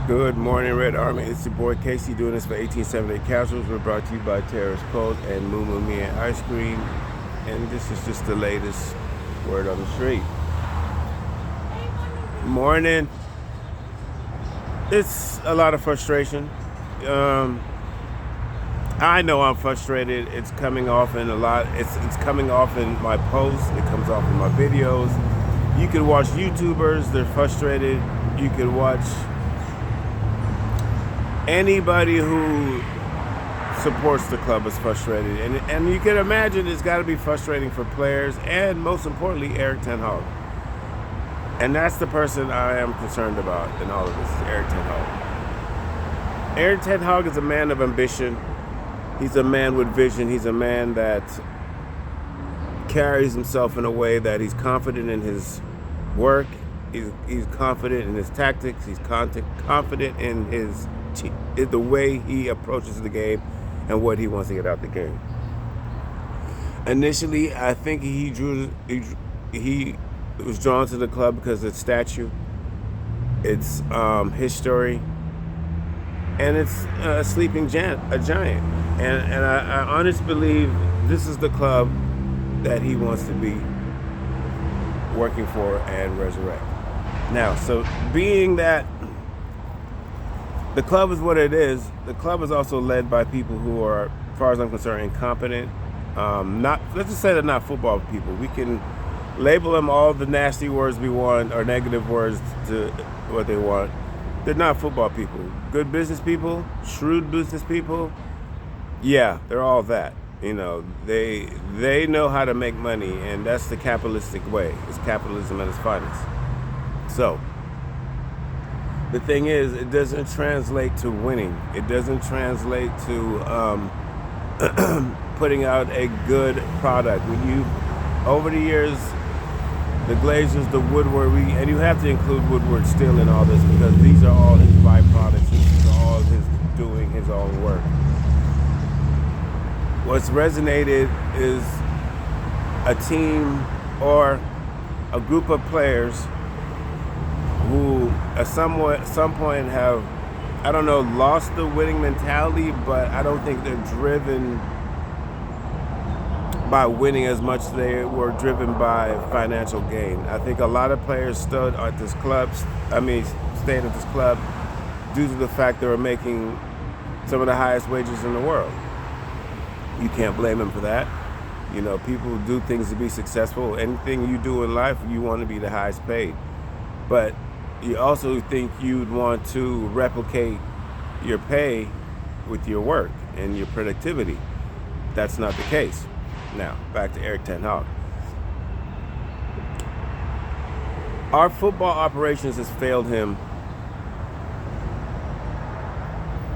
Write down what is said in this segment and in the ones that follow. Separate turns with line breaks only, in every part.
Good morning, Red Army. It's your boy Casey doing this for 1878 Casuals. We're brought to you by Terrace Cold and Moo Moo Me and Ice Cream. And this is just the latest word on the street. Morning. It's a lot of frustration. I know I'm frustrated. It's coming off in a lot. It's coming off in my posts. It comes off in my videos. You can watch YouTubers. They're frustrated. You can watch anybody who supports the club is frustrated, and you can imagine it's got to be frustrating for players and most importantly Eric Ten Hag. And that's the person I am concerned about in all of this, is Eric Ten Hag. Eric Ten Hag is a man of ambition. He's a man with vision. He's a man that carries himself in a way that he's confident in his work. He's confident in his tactics. He's confident in the way he approaches the game and what he wants to get out the game. Initially, I think he was drawn to the club because of its statue, its history, and it's a sleeping giant. And I honestly believe this is the club that he wants to be working for and resurrect. Now, so being that the club is what it is, the club is also led by people who are, as far as I'm concerned, incompetent. Let's just say they're not football people. We can label them all the nasty words we want or negative words to what they want. They're not football people. Good business people, shrewd business people, yeah, they're all that. You know, they know how to make money, and that's the capitalistic way. It's capitalism at its finest. So the thing is, it doesn't translate to winning. It doesn't translate to putting out a good product. Over the years, the Glazers, the Woodward, and you have to include Woodward still in all this because these are all his byproducts. These are all his doing his own work. What's resonated is a team or a group of players who at some point have, I don't know, lost the winning mentality, but I don't think they're driven by winning as much as they were driven by financial gain. I think a lot of players stayed at this club due to the fact they were making some of the highest wages in the world. You can't blame them for that. You know, people do things to be successful. Anything you do in life, you want to be the highest paid. But you also think you'd want to replicate your pay with your work and your productivity. That's not the case. Now, back to Eric Ten Hag. Our football operations has failed him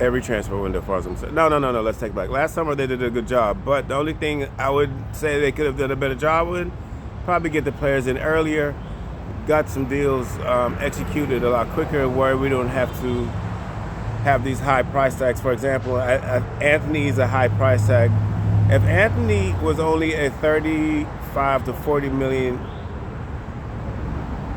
every transfer window, as far as I'm saying. No, let's take it back. Last summer, they did a good job, but the only thing I would say they could have done a better job with, probably get the players in earlier, got some deals executed a lot quicker where we don't have to have these high price tags. For example, Anthony is a high price tag. If Anthony was only a 35 to 40 million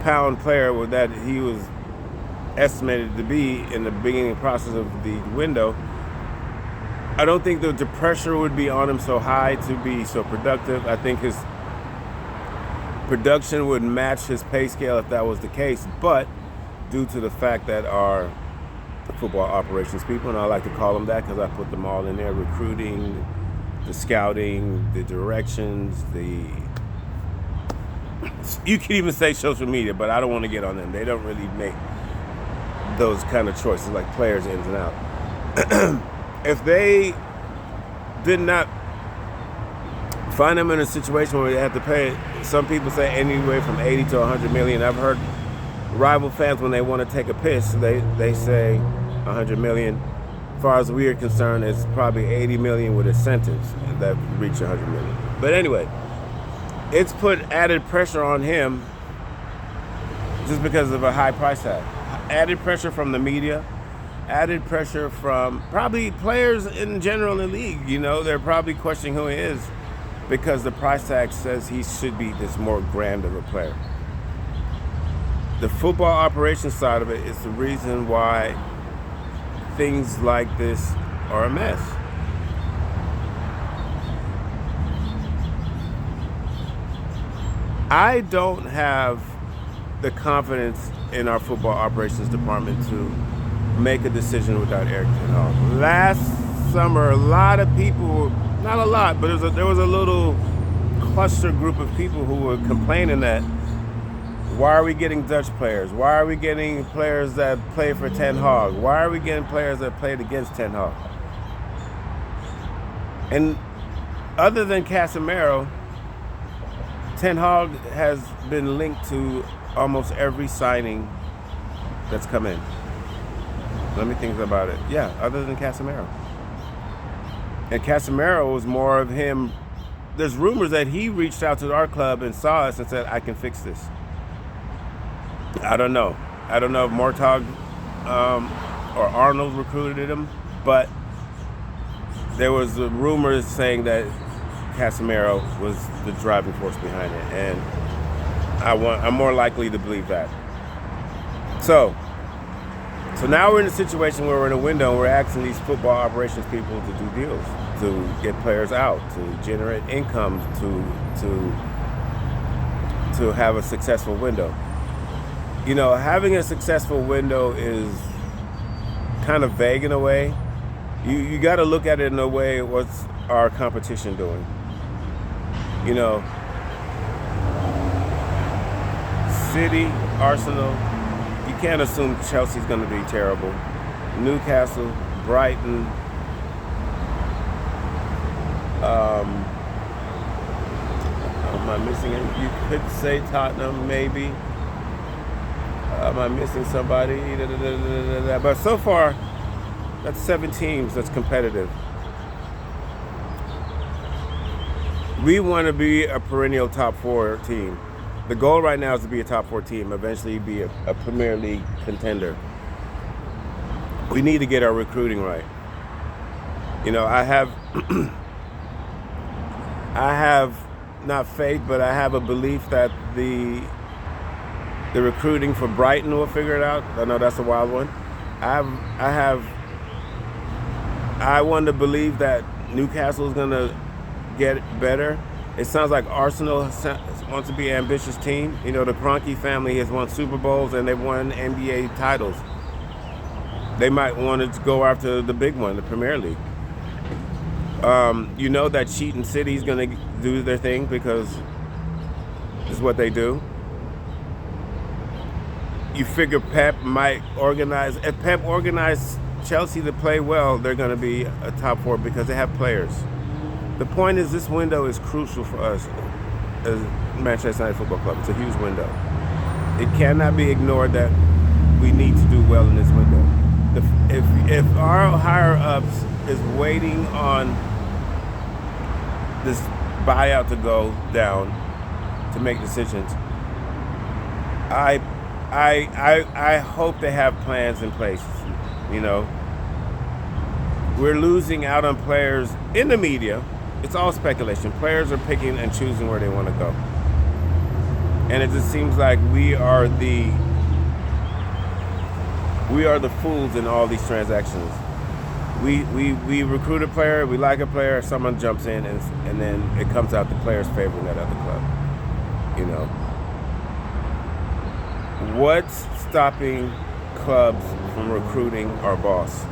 pound player that he was estimated to be in the beginning process of the window, I don't think the pressure would be on him so high to be so productive. I think his production would match his pay scale if that was the case, but due to the fact that our football operations people, and I like to call them that because I put them all in there, recruiting, the scouting, the directions, you can even say social media, but I don't want to get on them. They don't really make those kind of choices like players ins and out. If they did not find them in a situation where they have to pay, some people say anywhere from 80 to 100 million. I've heard rival fans, when they want to take a piss, they say 100 million. As far as we are concerned, it's probably 80 million with incentives that reach 100 million. But anyway, it's put added pressure on him just because of a high price tag. Added pressure from the media, added pressure from probably players in general in the league. You know, they're probably questioning who he is because the price tag says he should be this more grand of a player. The football operations side of it is the reason why things like this are a mess. I don't have the confidence in our football operations department to make a decision without Eric Ten Hag. Last summer, a lot of people, not a lot, but there was a little cluster group of people who were complaining that why are we getting Dutch players? Why are we getting players that play for Ten Hag? Why are we getting players that played against Ten Hag? And other than Casemiro, Ten Hag has been linked to almost every signing that's come in. Let me think about it. Yeah, other than Casemiro. And Casemiro was more of him. There's rumors that he reached out to our club and saw us and said, I can fix this. I don't know. I don't know if Mortog or Arnold recruited him, but there was rumors saying that Casemiro was the driving force behind it, and I'm more likely to believe that. So now we're in a situation where we're in a window and we're asking these football operations people to do deals, to get players out, to generate income, to have a successful window. You know, having a successful window is kind of vague in a way. You got to look at it in a way, what's our competition doing? You know, City, Arsenal, you can't assume Chelsea's going to be terrible. Newcastle, Brighton, am I missing it? You could say Tottenham, maybe. Am I missing somebody? But so far, that's 7 teams that's competitive. We want to be a perennial top 4 team. The goal right now is to be a top 4 team, eventually be a Premier League contender. We need to get our recruiting right. You know, I have not faith, but I have a belief that the recruiting for Brighton will figure it out. I know that's a wild one. I want to believe that Newcastle is going to get better. It sounds like Arsenal wants to be an ambitious team. You know, the Kroenke family has won Super Bowls and they've won NBA titles. They might want to go after the big one, the Premier League. You know that Cheating City is going to do their thing because it's what they do. You figure Pep might organize. If Pep organized Chelsea to play well, they're going to be a top 4 because they have players. The point is, this window is crucial for us as Manchester United Football Club. It's a huge window. It cannot be ignored that we need to do well in this window. If our higher-ups is waiting on this buyout to go down to make decisions, I hope they have plans in place. You know, we're losing out on players in the media. It's all speculation. Players are picking and choosing where they want to go. And it just seems like we are the fools in all these transactions. We recruit a player, we like a player, someone jumps in, and then it comes out the player's favoring that other club. You know. What's stopping clubs from recruiting our boss?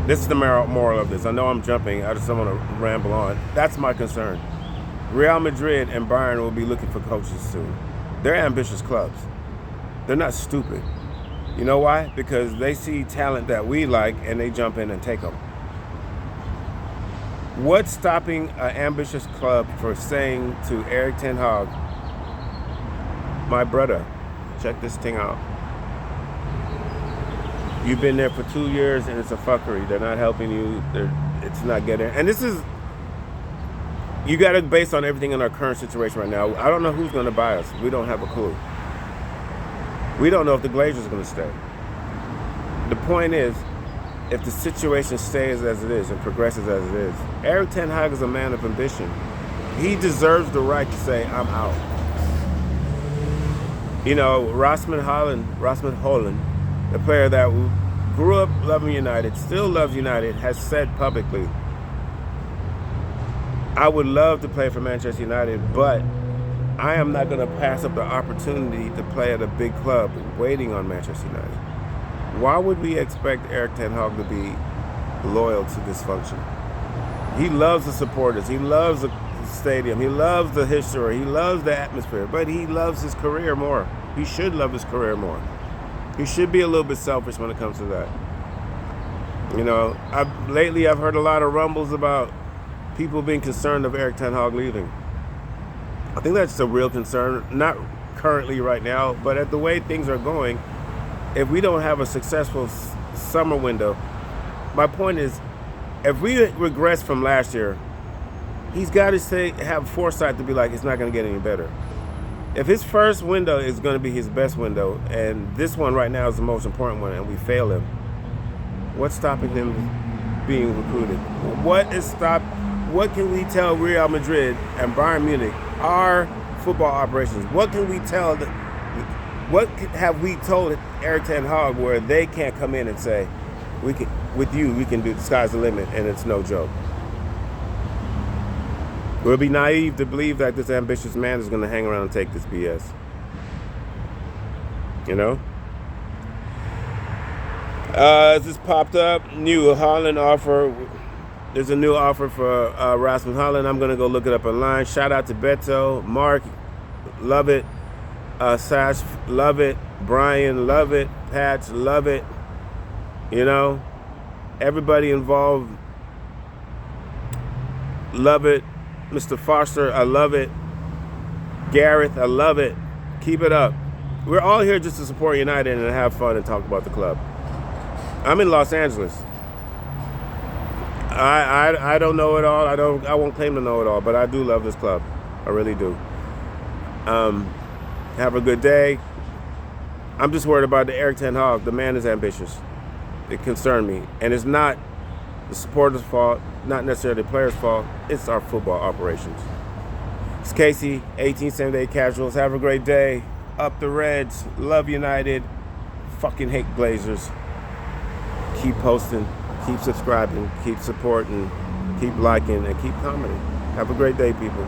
This is the moral of this. I know I'm jumping. I just don't want to ramble on. That's my concern. Real Madrid and Bayern will be looking for coaches soon. They're ambitious clubs. They're not stupid. You know why? Because they see talent that we like and they jump in and take them. What's stopping an ambitious club for saying to Eric Ten Hag, my brother, check this thing out. You've been there for 2 years and it's a fuckery. They're not helping you. It's not getting. And this is, you got to base on everything in our current situation right now. I don't know who's going to buy us. We don't have a clue. We don't know if the Glazers are going to stay. The point is, if the situation stays as it is and progresses as it is, Eric Ten Hag is a man of ambition. He deserves the right to say, I'm out. You know, Rasmus Holland, the player that grew up loving United, still loves United, has said publicly, I would love to play for Manchester United, but I am not going to pass up the opportunity to play at a big club waiting on Manchester United. Why would we expect Erik ten Hag to be loyal to dysfunction? He loves the supporters. He loves the stadium. He loves the history. He loves the atmosphere. But he loves his career more. He should love his career more. He should be a little bit selfish when it comes to that. You know, lately I've heard a lot of rumbles about people being concerned of Erik ten Hag leaving. I think that's a real concern. Not currently right now, but at the way things are going, if we don't have a successful summer window, my point is, if we regress from last year, he's got to have foresight to be like, it's not going to get any better. If his first window is going to be his best window, and this one right now is the most important one, and we fail him, what's stopping him being recruited? What can we tell Real Madrid and Bayern Munich, our football operations? What can we tell? What have we told Erik ten Hag where they can't come in and say, we can do the sky's the limit, and it's no joke? We'll be naive to believe that this ambitious man is going to hang around and take this BS. You know? This popped up, new Holland offer. There's a new offer for Rasmus Holland. I'm going to go look it up online. Shout out to Beto, Mark, love it. Sash, love it. Brian, love it. Patch, love it. You know, everybody involved, love it. Mr. Foster, I love it. Gareth, I love it. Keep it up. We're all here just to support United and have fun and talk about the club. I'm in Los Angeles. I don't know it all. I won't claim to know it all, but I do love this club. I really do. Have a good day. I'm just worried about the Erik ten Hag. The man is ambitious. It concerned me, and it's not the supporters' fault, not necessarily the players' fault. It's our football operations. It's Casey, 18 Same Day Casuals. Have a great day. Up the Reds. Love United. Fucking hate Glazers. Keep posting. Keep subscribing. Keep supporting. Keep liking. And keep commenting. Have a great day, people.